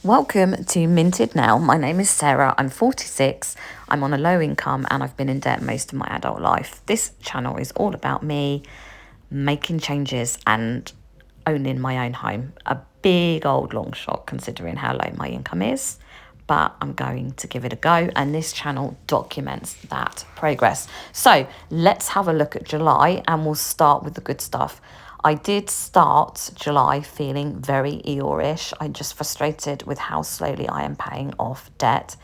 Welcome to Minted Now. My name is Sarah. I'm 46. I'm on a low income and I've been in debt most of my adult life. This channel is all about me making changes and owning my own home. A big old long shot considering how low my income is, but I'm going to give it a go, and this channel documents that progress. So let's have a look at July and we'll start with the good stuff. I did start July feeling very Eeyore-ish. I'm just frustrated with how slowly I am paying off debt,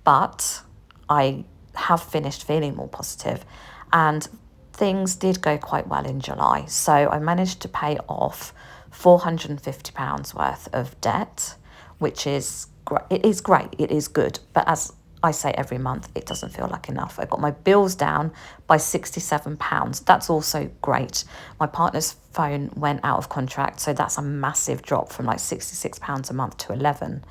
but I have finished feeling more positive and things did go quite well in July. So I managed to pay off £450 worth of debt, which is great. It is great. It is good. But as I say every month, it doesn't feel like enough. I got my bills down by £67. That's also great. My partner's phone went out of contract, so that's a massive drop from like £66 a month to 11.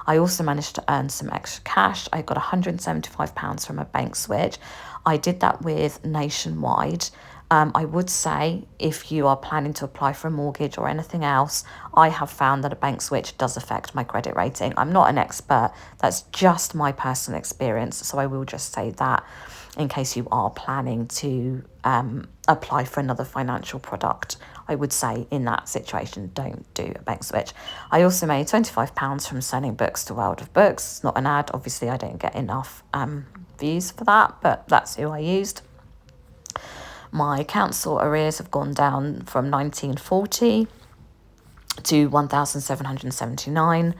I also managed to earn some extra cash. I got £175 from a bank switch. I did that with Nationwide. I would say if you are planning to apply for a mortgage or anything else, I have found that a bank switch does affect my credit rating. I'm not an expert. That's just my personal experience. So I will just say that in case you are planning to apply for another financial product. I would say in that situation, don't do a bank switch. I also made £25 from selling books to World of Books. It's not an ad. Obviously, I don't get enough views for that, but that's who I used. My council arrears have gone down from 1940 to 1,779.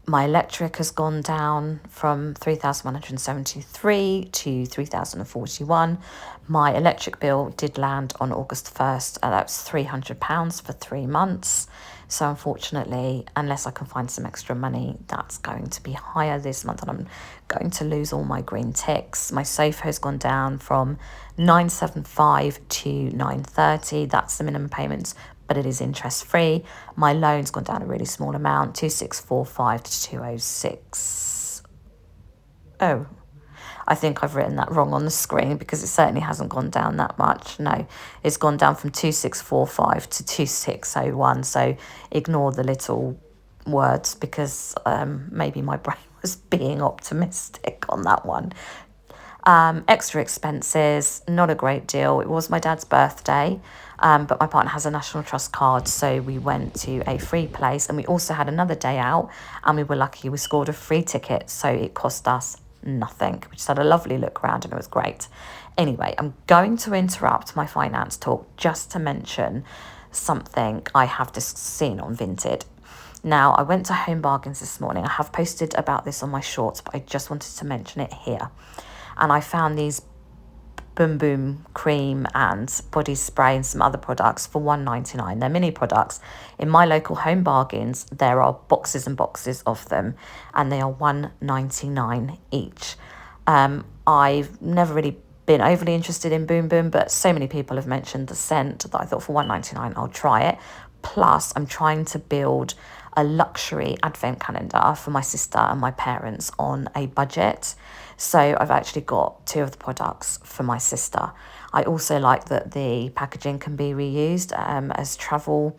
My electric has gone down from 3,173 to 3,041. My electric bill did land on August 1st. That was £300 for 3 months. So unfortunately, unless I can find some extra money, that's going to be higher this month and I'm going to lose all my green ticks. My SOFA has gone down from 975 to 930. That's the minimum payments, but it is interest free. My loan's gone down a really small amount, 2645 to 206. Oh, I think I've written that wrong on the screen because it certainly hasn't gone down that much. No, it's gone down from 2645 to 2601. So ignore the little words because maybe my brain was being optimistic on that one. Extra expenses, not a great deal. It was my dad's birthday, but my partner has a National Trust card, so we went to a free place and we also had another day out and we were lucky we scored a free ticket, so it cost us nothing. We just had a lovely look around and it was great. Anyway, I'm going to interrupt my finance talk just to mention something I have just seen on Vinted. Now, I went to Home Bargains this morning. I have posted about this on my shorts, but I just wanted to mention it here. And I found these Boom Boom cream and body spray and some other products for £1.99. They're mini products. In my local Home Bargains, there are boxes and boxes of them, and they are £1.99 each. I've never really been overly interested in Boom Boom, but so many people have mentioned the scent that I thought for £1.99 I'll try it. Plus, I'm trying to build a luxury advent calendar for my sister and my parents on a budget. So I've actually got 2 of the products for my sister. I also like that the packaging can be reused as travel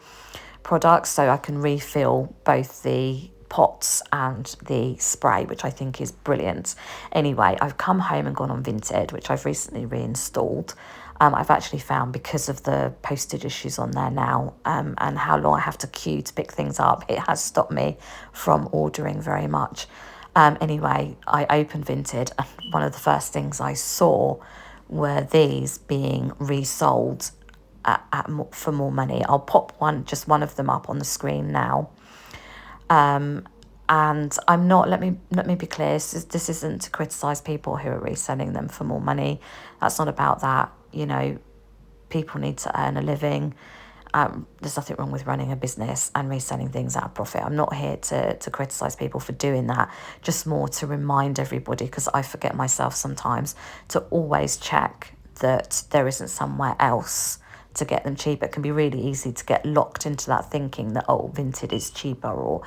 products, so I can refill both the pots and the spray, which I think is brilliant. Anyway, I've come home and gone on Vinted, which I've recently reinstalled. I've actually found, because of the postage issues on there now and how long I have to queue to pick things up, it has stopped me from ordering very much. Anyway, I opened Vinted and one of the first things I saw were these being resold for more money. I'll pop just one of them up on the screen now. And I'm not, let me be clear, this isn't to criticise people who are reselling them for more money. That's not about that. You know, people need to earn a living. There's nothing wrong with running a business and reselling things at a profit. I'm not here to criticise people for doing that, just more to remind everybody, because I forget myself sometimes, to always check that there isn't somewhere else to get them cheaper. It can be really easy to get locked into that thinking that, oh, Vinted is cheaper or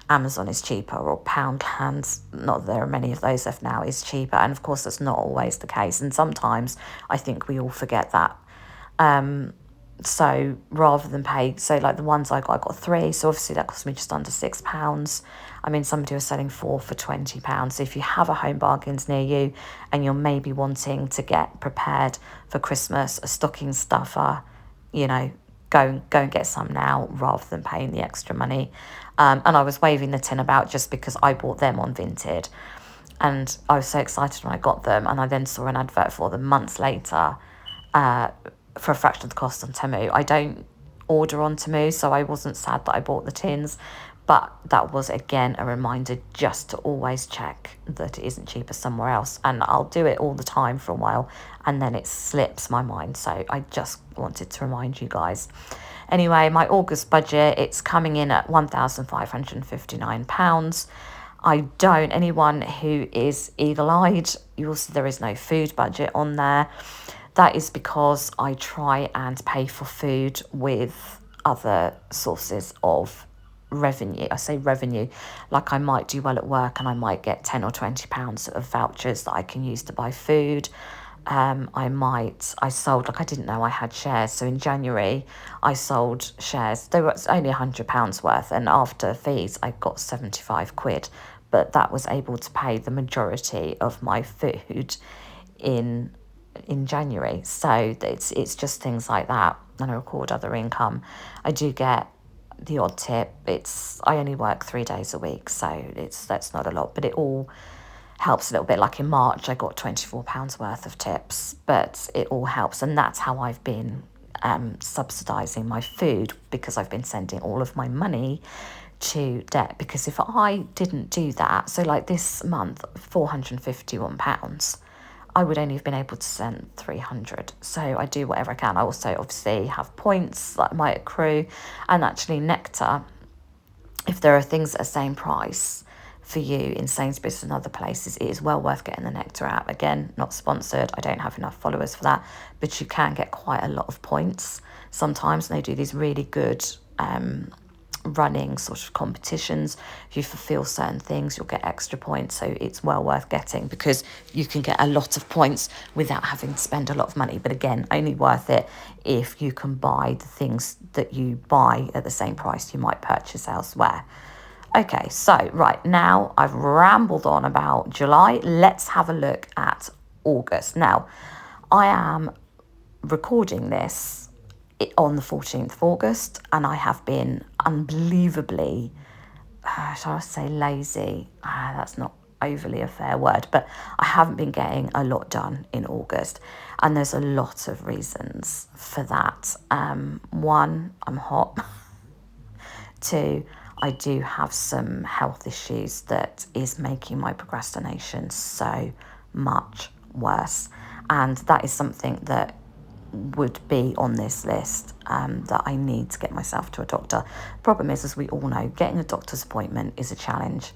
Amazon is cheaper or Poundland, not that there are many of those left now, is cheaper. And of course, that's not always the case. And sometimes I think we all forget that. So rather than pay, so like the ones I got 3. So obviously that cost me just under £6. I mean, somebody was selling 4 for £20. So if you have a Home Bargains near you and you're maybe wanting to get prepared for Christmas, a stocking stuffer, you know, go and get some now rather than paying the extra money. And I was waving the tin about just because I bought them on Vinted. And I was so excited when I got them. And I then saw an advert for them months later for a fraction of the cost on Temu. I don't order on Temu, so I wasn't sad that I bought the tins. But that was, again, a reminder just to always check that it isn't cheaper somewhere else. And I'll do it all the time for a while, and then it slips my mind. So I just wanted to remind you guys. Anyway, my August budget, it's coming in at £1,559. Anyone who is eagle-eyed, you'll see there is no food budget on there. That is because I try and pay for food with other sources of revenue. I say revenue, like I might do well at work and I might get £10 or £20 of vouchers that I can use to buy food. I sold, like I didn't know I had shares. So in January, I sold shares. They were only £100 worth. And after fees, I got 75 quid. But that was able to pay the majority of my food in January. So it's just things like that. And I record other income. I do get the odd tip. I only work 3 days a week, so that's not a lot, but it all helps a little bit. Like in March, I got £24 worth of tips, but it all helps. And that's how I've been subsidising my food, because I've been sending all of my money to debt. Because if I didn't do that, so like this month, £451, I would only have been able to send 300. So I do whatever I can. I also obviously have points that might accrue. And actually Nectar, if there are things at the same price for you in Sainsbury's and other places, it is well worth getting the Nectar app. Again, not sponsored. I don't have enough followers for that. But you can get quite a lot of points sometimes. And they do these really good running sort of competitions. If you fulfill certain things, you'll get extra points. So it's well worth getting, because you can get a lot of points without having to spend a lot of money. But again, only worth it if you can buy the things that you buy at the same price you might purchase elsewhere. Okay, so right now I've rambled on about July. Let's have a look at August. Now, I am recording this on the 14th of August, and I have been unbelievably, shall I say lazy? That's not overly a fair word, but I haven't been getting a lot done in August, and there's a lot of reasons for that. One, I'm hot. Two, I do have some health issues that is making my procrastination so much worse, and that is something that would be on this list, that I need to get myself to a doctor. Problem is, as we all know, getting a doctor's appointment is a challenge.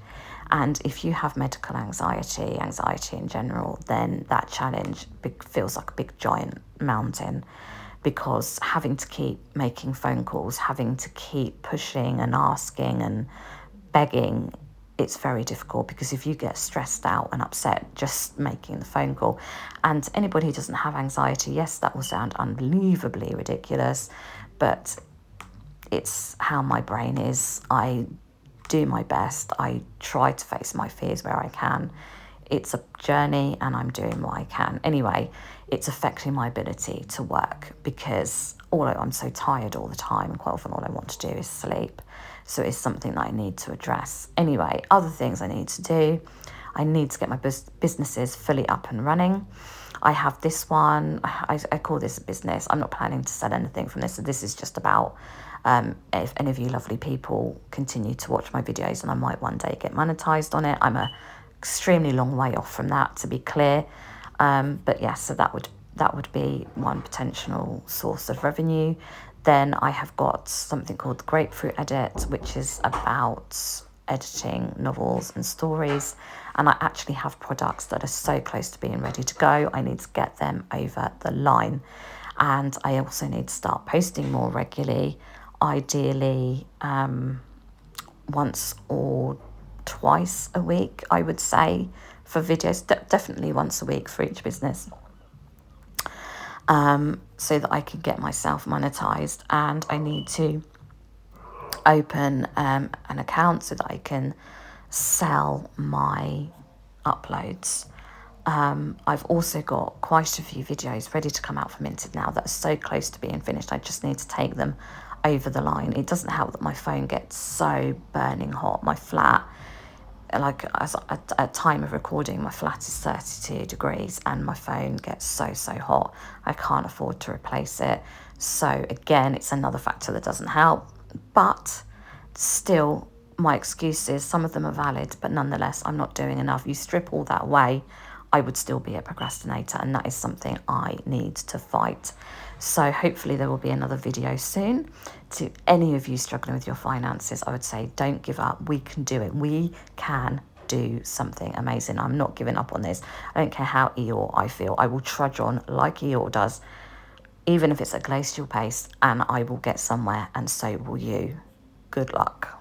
And if you have medical anxiety in general, then that challenge feels like a big giant mountain, because having to keep making phone calls, having to keep pushing and asking and begging, it's very difficult, because if you get stressed out and upset just making the phone call, and anybody who doesn't have anxiety, yes, that will sound unbelievably ridiculous, but it's how my brain is. I do my best. I try to face my fears where I can. It's a journey and I'm doing what I can. Anyway, it's affecting my ability to work, because I'm so tired all the time, and quite often all I want to do is sleep. So it's something that I need to address. Anyway, other things I need to do. I need to get my businesses fully up and running. I have this one. I call this a business. I'm not planning to sell anything from this. So this is just about if any of you lovely people continue to watch my videos, and I might one day get monetized on it. I'm a extremely long way off from that, to be clear. But yeah, so that would be one potential source of revenue. Then I have got something called the Grapefruit Edit, which is about editing novels and stories. And I actually have products that are so close to being ready to go. I need to get them over the line. And I also need to start posting more regularly, ideally once or twice a week, I would say, for videos. Definitely once a week for each business. so that I can get myself monetized, and I need to open an account so that I can sell my uploads. I've also got quite a few videos ready to come out from Minted now that are so close to being finished. I just need to take them over the line. It doesn't help that my phone gets so burning hot. My flat, like at time of recording, my flat is 32 degrees and my phone gets so hot. I can't afford to replace it. So again, it's another factor that doesn't help. But still, my excuses, some of them are valid, but nonetheless, I'm not doing enough. You strip all that away, I would still be a procrastinator, and that is something I need to fight. So hopefully there will be another video soon. To any of you struggling with your finances, I would say don't give up. We can do it. We can do something amazing. I'm not giving up on this. I don't care how Eeyore I feel. I will trudge on like Eeyore does, even if it's at glacial pace, and I will get somewhere, and so will you. Good luck.